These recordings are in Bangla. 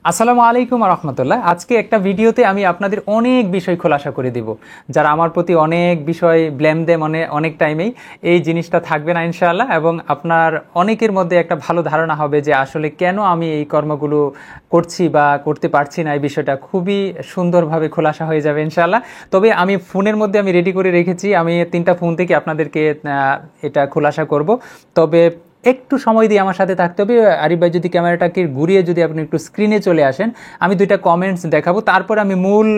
আসসালামু আলাইকুম রহমতুল্লাহ। আজকে একটা ভিডিওতে আমি আপনাদের অনেক বিষয় খোলাসা করে দিব। যারা আমার প্রতি অনেক বিষয় ব্লেম দেয় অনেক টাইমেই, এই জিনিসটা থাকবে না ইনশাআল্লাহ, এবং আপনার অনেকের মধ্যে একটা ভালো ধারণা হবে যে আসলে কেন আমি এই কর্মগুলো করছি বা করতে পারছি না। এই বিষয়টা খুবই সুন্দরভাবে খোলাসা হয়ে যাবে ইনশাআল্লাহ। তবে আমি ফোনের মধ্যে আমি রেডি করে রেখেছি, আমি 3টা ফোন থেকে আপনাদেরকে এটা খোলাসা করব। তবে একটু সময় দিয়ে আমার সাথে থাকতে হবে। আরিফ ভাই, যদি ক্যামেরাটাকে ঘুরিয়ে যদি আপনি একটু স্ক্রিনে চলে আসেন, আমি 2টা কমেন্টস দেখাবো, তারপর আমি মূল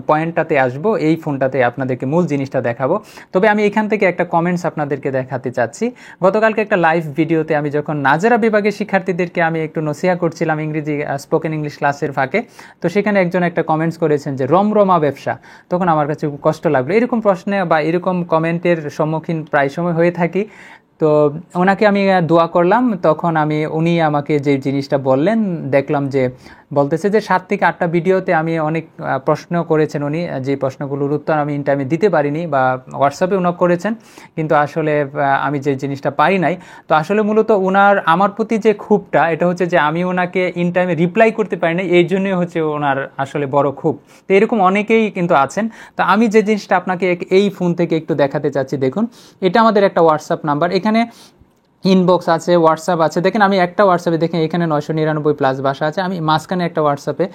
পয়েন্টটাতে আসবো, এই ফোনটাতে আপনাদেরকে মূল জিনিসটা দেখাবো। তবে আমি এখান থেকে একটা কমেন্টস আপনাদেরকে দেখাতে চাচ্ছি। গতকালকে একটা লাইভ ভিডিওতে আমি যখন নাজেরা বিভাগের শিক্ষার্থীদেরকে আমি একটু নসিহা করছিলাম ইংরেজি স্পোকেন ইংলিশ ক্লাসের ফাঁকে, তো সেখানে একজন একটা কমেন্টস করেছেন যে রমরমা ব্যবসা। তখন আমার কাছে খুব কষ্ট লাগলো। এরকম প্রশ্নে বা এরকম কমেন্টের সম্মুখীন প্রায় সময় হয়ে থাকি। তো ওনাকে আমি দোয়া করলাম, তখন উনি আমাকে যে জিনিসটা বললেন, দেখলাম যে বলতেছে যে 7 থেকে 8টা ভিডিওতে আমি অনেক প্রশ্ন করেছেন উনি, যে প্রশ্নগুলোর উত্তর আমি ইন টাইমে দিতে পারিনি, বা হোয়াটসঅ্যাপে উনি করেছেন, কিন্তু আসলে আমি যে জিনিসটা পারি নাই। তো আসলে মূলত ওনার আমার প্রতি যে ক্ষোভটা, এটা হচ্ছে যে আমি ওনাকে ইন টাইমে রিপ্লাই করতে পারি না, এই জন্যই হচ্ছে ওনার আসলে বড় ক্ষোভ। তো এরকম অনেকেই কিন্তু আছেন। তো আমি যে জিনিসটা আপনাকে এই ফোন থেকে একটু দেখাতে চাচ্ছি, দেখুন, এটা আমাদের একটা হোয়াটসঅ্যাপ নাম্বার। এখানে ইনবক্স আছে, হোয়াটসঅ্যাপ আছে। দেখেন, আমি একটা হোয়াটসঅ্যাপে, দেখেন এখানে 999+ ভাষা আছে। আমি মাঝখানে একটা হোয়াটসঅ্যাপে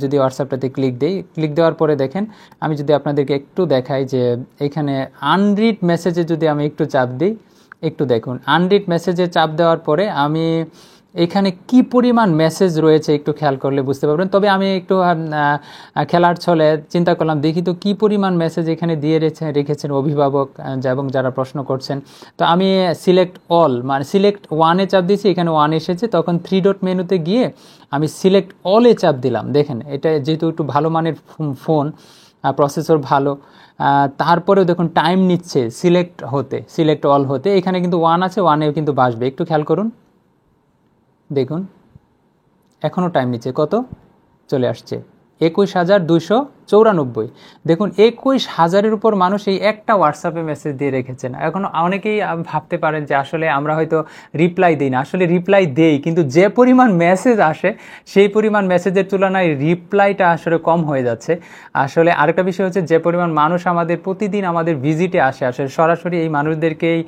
যদি হোয়াটসঅ্যাপটাতে ক্লিক দেওয়ার পরে দেখেন, আমি যদি আপনাদেরকে একটু দেখাই যে এখানে আনরিড মেসেজে যদি আমি একটু চাপ দিই, একটু দেখুন, আনরিড মেসেজে চাপ দেওয়ার পরে আমি এখানে কি পরিমাণ মেসেজ রয়েছে একটু খেয়াল করলে বুঝতে পারবেন। তবে আমি একটু খেলার ছলে চিন্তা করলাম, দেখি তো কি পরিমাণ মেসেজ এখানে দিয়ে রেখেছেন অভিভাবক এবং যারা প্রশ্ন করছেন। তো আমি সিলেক্ট অল, মানে সিলেক্ট ওয়ানে চাপ দিয়েছি, এখানে 1 এসেছে। তখন 3 ডট মেনুতে গিয়ে আমি সিলেক্ট অলে চাপ দিলাম। দেখেন, এটা যেহেতু একটু ভালো মানের ফোন, প্রসেসর ভালো, তারপরেও দেখুন টাইম নিচ্ছে সিলেক্ট অল হতে। এখানে কিন্তু 1 আছে, 1এও কিন্তু বাসবে। একটু খেয়াল করুন, দেখুন এখনও টাইম নিচ্ছে, কত চলে আসছে 21,294। দেখুন, 21,000-এর উপর মানুষ এই একটা হোয়াটসঅ্যাপে মেসেজ দিয়ে রেখেছেন। এখন অনেকেই ভাবতে পারেন যে আসলে আমরা হয়তো রিপ্লাই দিই না। আসলে রিপ্লাই দেই, কিন্তু যে পরিমাণ মেসেজ আসে সেই পরিমাণ মেসেজের তুলনায় রিপ্লাইটা আসলে কম হয়ে যাচ্ছে। আসলে আরেকটা বিষয় হচ্ছে, যে পরিমাণ মানুষ আমাদের প্রতিদিন আমাদের ভিজিটে আসে, আসলে সরাসরি এই মানুষদেরকেই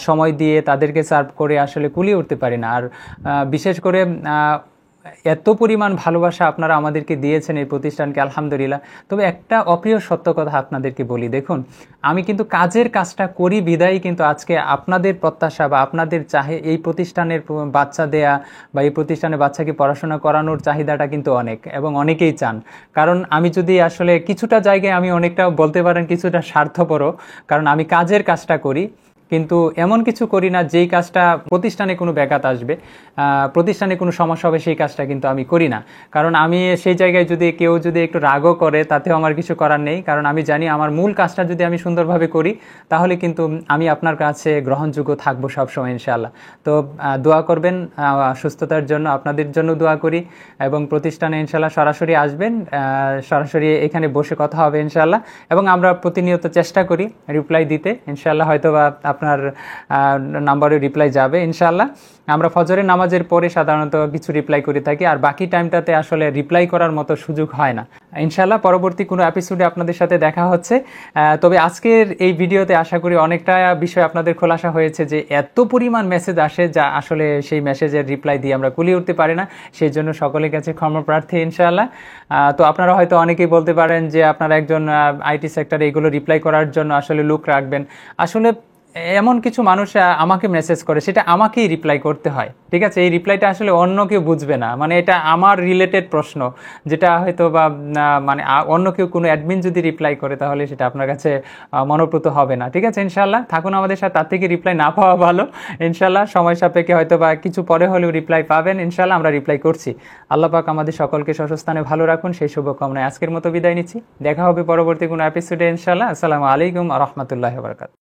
সময় দিয়ে তাদেরকে সার্ভ করে আসলে কুলিয়ে উঠতে পারি না। আর বিশেষ করে এত পরিমাণ ভালোবাসা আপনারা আমাদেরকে দিয়েছেন এই প্রতিষ্ঠানকে, আলহামদুলিল্লাহ। তবে একটা অপ্রিয় সত্য কথা আপনাদেরকে বলি, দেখুন, আমি কিন্তু কাজটা করি বিদায়ী কিন্তু আজকে আপনাদের প্রত্যাশা বা আপনাদের এই প্রতিষ্ঠানের বাচ্চা দেয়া বা এই প্রতিষ্ঠানের বাচ্চাকে পড়াশোনা করানোর চাহিদাটা কিন্তু অনেক, এবং অনেকেই চান। কারণ আমি যদি আসলে কিছুটা জায়গায় আমি অনেকটা বলতে পারেন কিছুটা স্বার্থপরও, কারণ আমি কাজটা করি, কিন্তু এমন কিছু করি না যেই কাজটা প্রতিষ্ঠানে কোনো ব্যাঘাত আসবে, প্রতিষ্ঠানে কোনো সমস্যা হবে, সেই কাজটা কিন্তু আমি করি না। কারণ আমি সেই জায়গায় কেউ যদি একটু রাগও করে, তাতেও আমার কিছু করার নেই। কারণ আমি জানি আমার মূল কাজটা যদি আমি সুন্দরভাবে করি, তাহলে কিন্তু আমি আপনার কাছে গ্রহণযোগ্য থাকবো সবসময় ইনশাআল্লাহ। তো দোয়া করবেন সুস্থতার জন্য, আপনাদের জন্য দোয়া করি, এবং প্রতিষ্ঠানে ইনশাআল্লাহ সরাসরি আসবেন, সরাসরি এখানে বসে কথা হবে ইনশাআল্লাহ। এবং আমরা প্রতিনিয়ত চেষ্টা করি রিপ্লাই দিতে, ইনশাআল্লাহ হয়তো বা আপনার নাম্বারে রিপ্লাই যাবে ইনশাআল্লাহ। আমরা ফজরের নামাজের পরে সাধারণত কিছু রিপ্লাই করে থাকি, আর বাকি টাইমটাতে আসলে রিপ্লাই করার মতো সুযোগ হয় না। ইনশাআল্লাহ পরবর্তী কোনো এপিসোডে আপনাদের সাথে দেখা হচ্ছে। তবে আজকের এই ভিডিওতে আশা করি অনেকটা বিষয় আপনাদের খোলাসা হয়েছে, যে এত পরিমাণ মেসেজ আসে যা আসলে সেই মেসেজের রিপ্লাই দিয়ে আমরা কুলিয়ে উঠতে পারি না। সেই জন্য সকলের কাছে ক্ষমা প্রার্থী ইনশাআল্লাহ। তো আপনারা হয়তো অনেকেই বলতে পারেন যে আপনারা একজন আইটি সেক্টরে এগুলো রিপ্লাই করার জন্য আসলে লোক রাখবেন। আসলে এমন কিছু মানুষ আমাকে মেসেজ করে, সেটা আমাকেই রিপ্লাই করতে হয়, ঠিক আছে? এই রিপ্লাইটা আসলে অন্য কেউ বুঝবে না, মানে এটা আমার রিলেটেড প্রশ্ন, যেটা হয়তো বা মানে অন্য কেউ কোনো অ্যাডমিন যদি রিপ্লাই করে, তাহলে সেটা আপনার কাছে মনোপ্রত হবে না, ঠিক আছে? ইনশাআল্লাহ থাকুন আমাদের সাথে, তার থেকে রিপ্লাই না পাওয়া ভালো। ইনশাআল্লাহ সময় সাপেক্ষে হয়তো বা কিছু পরে হলেও রিপ্লাই পাবেন, ইনশাআল্লাহ আমরা রিপ্লাই করছি। আল্লাহ পাক আমাদের সকলকে সস্থানে ভালো রাখুন, সেই শুভকামনায় আজকের মতো বিদায় নিচ্ছি। দেখা হবে পরবর্তী কোনো এপিসোডে ইনশাআল্লাহ। আসসালামু আলাইকুম ওয়া রাহমাতুল্লাহি ওয়া বারাকাতুহু।